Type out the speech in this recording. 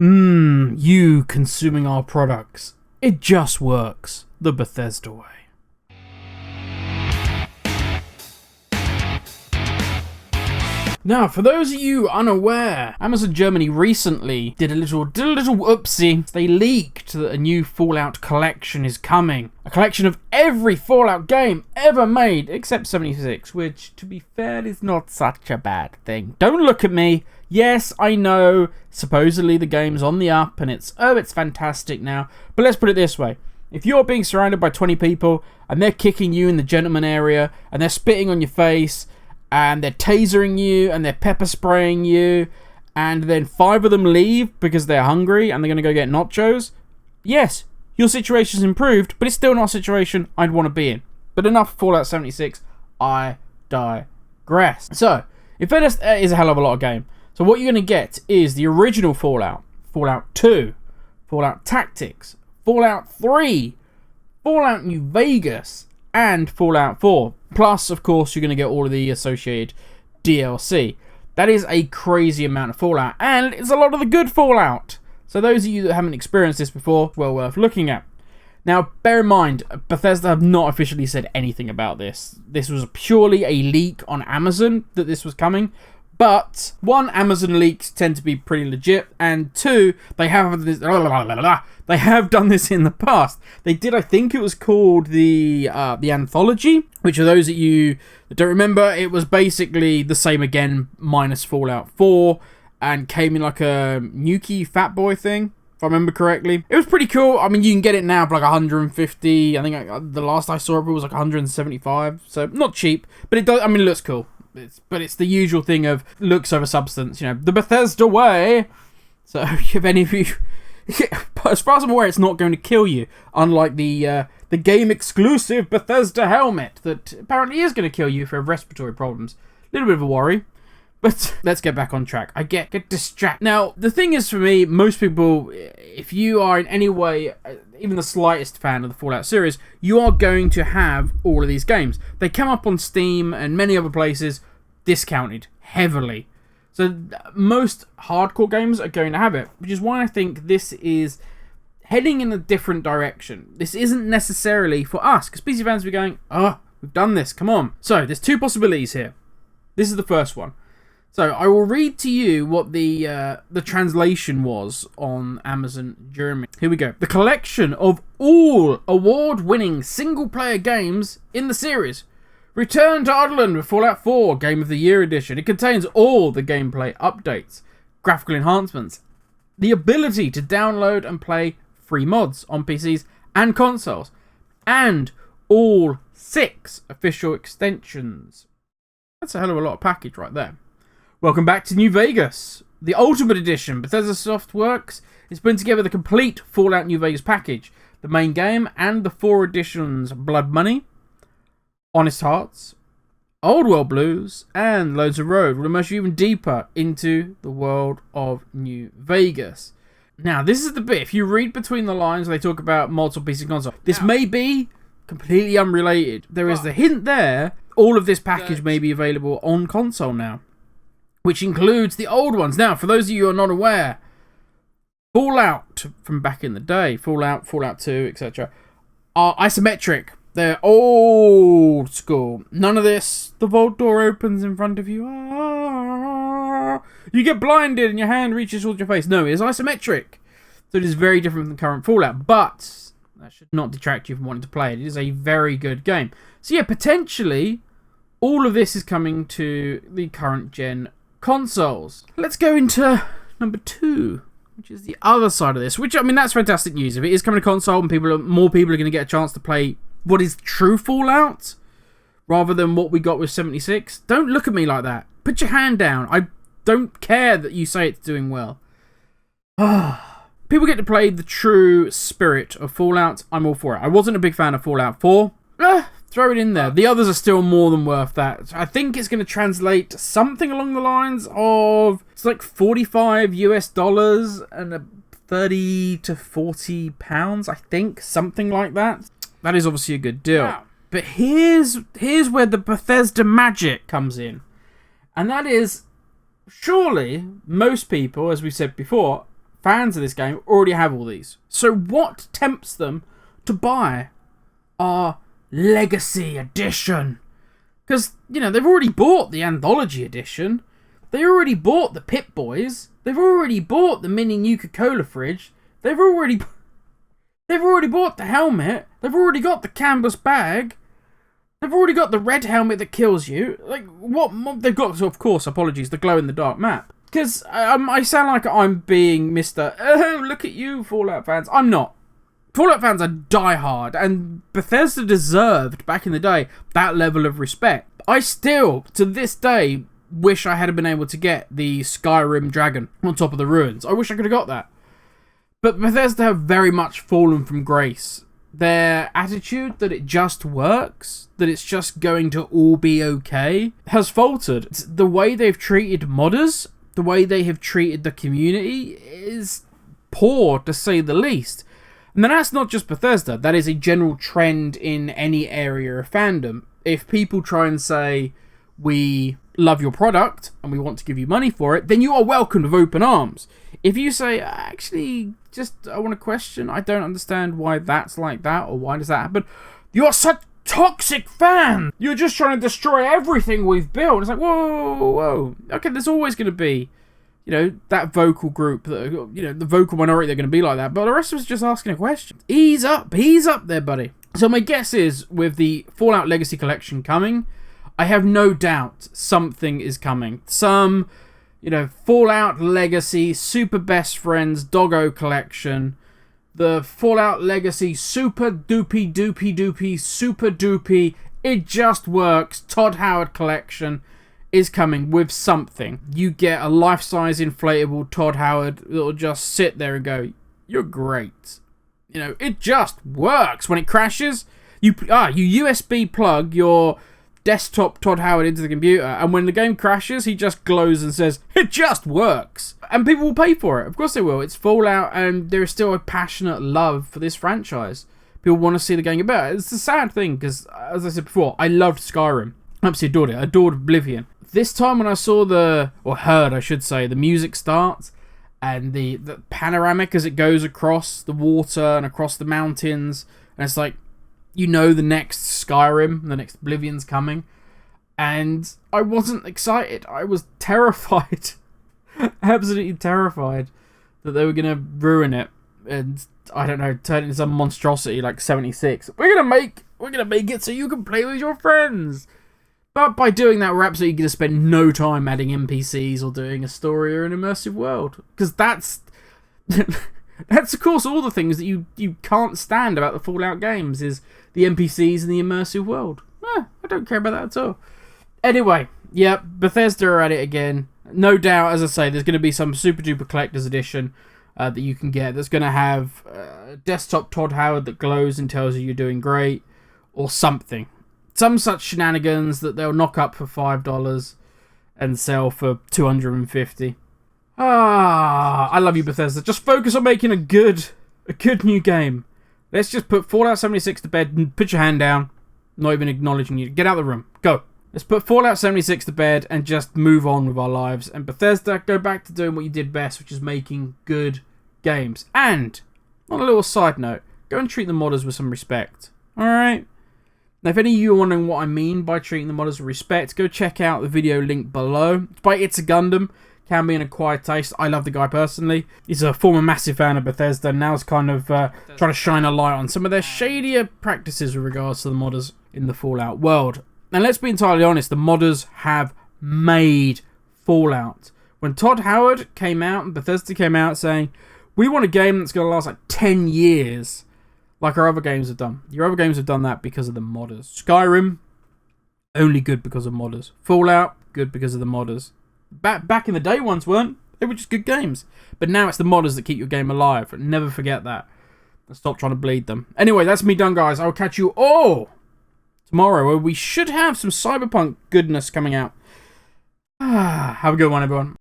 You consuming our products. It just works the Bethesda way. Now, for those of you unaware, Amazon Germany recently did a little whoopsie. They leaked that a new Fallout collection is coming. A collection of every Fallout game ever made, except 76, which, to be fair, is not such a bad thing. Don't look at me. Yes, I know, supposedly the game's on the up, and it's fantastic now. But let's put it this way. If you're being surrounded by 20 people, and they're kicking you in the gentleman area, and they're spitting on your face, and they're tasering you, and they're pepper spraying you, and then 5 of them leave because they're hungry and they're going to go get nachos, yes, your situation's improved, but it's still not a situation I'd want to be in. But enough Fallout 76, I digress. So, Bethesda is a hell of a lot of game. So what you're going to get is the original Fallout, Fallout 2, Fallout Tactics, Fallout 3, Fallout New Vegas, and Fallout 4. Plus, of course, you're going to get all of the associated DLC. That is a crazy amount of Fallout, and it's a lot of the good Fallout. So those of you that haven't experienced this before, well worth looking at. Now, bear in mind, Bethesda have not officially said anything about this. This was purely a leak on Amazon that this was coming. But, 1, Amazon leaks tend to be pretty legit, and 2, they have done this in the past. They did, I think it was called the Anthology, which for those of you that don't remember, it was basically the same again, minus Fallout 4, and came in like a Nuki Fat Boy thing, if I remember correctly. It was pretty cool. I mean, you can get it now for like 150. I think the last I saw it was like 175, so not cheap, but it does. I mean, it looks cool. It's the usual thing of looks over substance, the Bethesda way. So if any of you, as far as I'm aware, it's not going to kill you, unlike the game exclusive Bethesda helmet that apparently is going to kill you if you have respiratory problems. A little bit of a worry, but let's get back on track. I get distracted. Now the thing is, for me, most people, if you are in any way even the slightest fan of the Fallout series, you are going to have all of these games. They come up on Steam and many other places discounted heavily. So most hardcore games are going to have it, which is why I think this is heading in a different direction. This isn't necessarily for us, because PC fans will be going, we've done this, come on. So there's 2 possibilities here. This is the first one. So I will read to you what the translation was on Amazon Germany. Here we go. The collection of all award-winning single-player games in the series. Return to Odland with Fallout 4 Game of the Year Edition. It contains all the gameplay updates, graphical enhancements, the ability to download and play free mods on PCs and consoles, and all 6 official extensions. That's a hell of a lot of package right there. Welcome back to New Vegas. The Ultimate Edition, Bethesda Softworks, is putting together the complete Fallout New Vegas package. The main game and the 4 editions Blood Money, Honest Hearts, Old World Blues, and Lonesome Road will immerse you even deeper into the world of New Vegas. Now, this is the bit, if you read between the lines, they talk about multiple PC console. This may be completely unrelated. There is the hint there, all of this package may be available on console now, which includes the old ones. Now, for those of you who are not aware, Fallout from back in the day, Fallout 2, etc., are isometric. They're old school. None of this. The vault door opens in front of you. You get blinded and your hand reaches towards your face. No, it is isometric. So it is very different from the current Fallout. But that should not detract you from wanting to play it. It is a very good game. So yeah, potentially, all of this is coming to the current gen consoles. Let's go into number 2, which is the other side of this. Which, I mean, that's fantastic news. If it is coming to console and more people are going to get a chance to play what is true Fallout, rather than what we got with 76, don't look at me like that. Put your hand down. I don't care that you say it's doing well. People get to play the true spirit of Fallout. I'm all for it. I wasn't a big fan of Fallout 4. Throw it in there. The others are still more than worth that. I think it's going to translate something along the lines of, it's like $45 US and 30 to 40 pounds, I think. Something like that. That is obviously a good deal. Wow. But here's where the Bethesda magic comes in. And that is, surely, most people, as we said before, fans of this game already have all these. So what tempts them to buy our Legacy Edition? Because, you know, they've already bought the Anthology Edition. They already bought the Pip-Boys. They've already bought the mini Nuka-Cola fridge. They've already bought the helmet. They've already got the canvas bag. They've already got the red helmet that kills you. Like, what? They've got, so of course, apologies, the glow-in-the-dark map. Because I sound like I'm being Mr. Oh, look at you, Fallout fans. I'm not. Fallout fans are diehard, and Bethesda deserved, back in the day, that level of respect. I still, to this day, wish I had been able to get the Skyrim dragon on top of the ruins. I wish I could have got that. But Bethesda have very much fallen from grace. Their attitude that it just works, that it's just going to all be okay, has faltered. The way they've treated modders, the way they have treated the community is poor, to say the least. And then that's not just Bethesda, that is a general trend in any area of fandom. If people try and say, we love your product and we want to give you money for it, then you are welcomed with open arms. If you say, actually, I want to question, I don't understand why that's like that, or why does that happen, you're such toxic fan! You're just trying to destroy everything we've built. It's like, whoa. Okay, there's always going to be, you know, that vocal group, that, you know, the vocal minority, they're going to be like that, but the rest of us are just asking a question. Ease up there, buddy. So my guess is, with the Fallout Legacy Collection coming, I have no doubt something is coming. Some, you know, Fallout Legacy Super Best Friends Doggo Collection, the Fallout Legacy Super Doopy Super Doopy It Just Works Todd Howard Collection is coming with something. You get a life-size inflatable Todd Howard that'll just sit there and go, you're great. You know, it just works. When it crashes, you USB plug your desktop Todd Howard into the computer, and when the game crashes, he just glows and says, it just works. And people will pay for it. Of course they will. It's Fallout, and there is still a passionate love for this franchise. People want to see the game get better. It's a sad thing, because, as I said before, I loved Skyrim. Absolutely adored it. I adored Oblivion. This time when I saw heard, I should say, the music starts, and the panoramic as it goes across the water and across the mountains, and it's like, you know, the next Skyrim, the next Oblivion's coming, and I wasn't excited. I was terrified. Absolutely terrified that they were going to ruin it, and, I don't know, turn it into some monstrosity like 76. We're gonna make it so you can play with your friends. But by doing that, we're absolutely going to spend no time adding NPCs or doing a story or an immersive world. Because that's of course all the things that you can't stand about the Fallout games, is the NPCs and the immersive world. I don't care about that at all. Anyway, yeah, Bethesda are at it again. No doubt, as I say, there's going to be some super duper collector's edition that you can get that's going to have a desktop Todd Howard that glows and tells you you're doing great, or something. Some such shenanigans that they'll knock up for $5 and sell for $250. I love you, Bethesda. Just focus on making a good new game. Let's just put Fallout 76 to bed and put your hand down. Not even acknowledging you. Get out of the room. Go. Let's put Fallout 76 to bed and just move on with our lives. And Bethesda, go back to doing what you did best, which is making good games. And, on a little side note, go and treat the modders with some respect. Alright? Now, if any of you are wondering what I mean by treating the modders with respect, go check out the video link below. It's by It's a Gundam. Can be an acquired taste. I love the guy personally. He's a former massive fan of Bethesda, and now is kind of trying to shine a light on some of their shadier practices with regards to the modders in the Fallout world. And let's be entirely honest, the modders have made Fallout. When Todd Howard came out and Bethesda came out saying, we want a game that's going to last like 10 years, like our other games have done. Your other games have done that because of the modders. Skyrim, only good because of modders. Fallout, good because of the modders. Back in the day, ones weren't. They were just good games. But now it's the modders that keep your game alive. Never forget that. And stop trying to bleed them. Anyway, that's me done, guys. I'll catch you all tomorrow, where we should have some Cyberpunk goodness coming out. Have a good one, everyone.